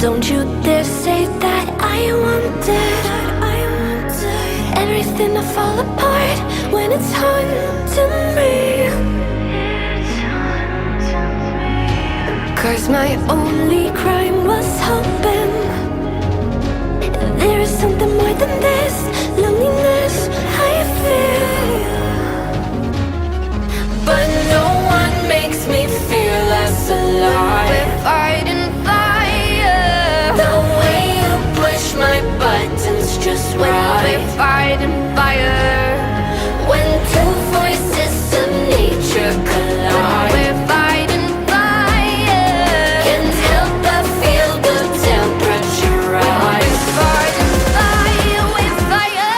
Don't you dare say that I wanted everything to fall apart when it's haunting me. 'Cause my only crime was hoping there is something more than this loneliness I feel. But no one makes me feel less alive. We're fighting fire. The way you push my buttons just right. We're fighting fire. When two voices of nature collide. We're fighting fire. Can't help but feel the temperature rise. We're fighting fire. We're fire.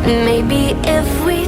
Maybe if we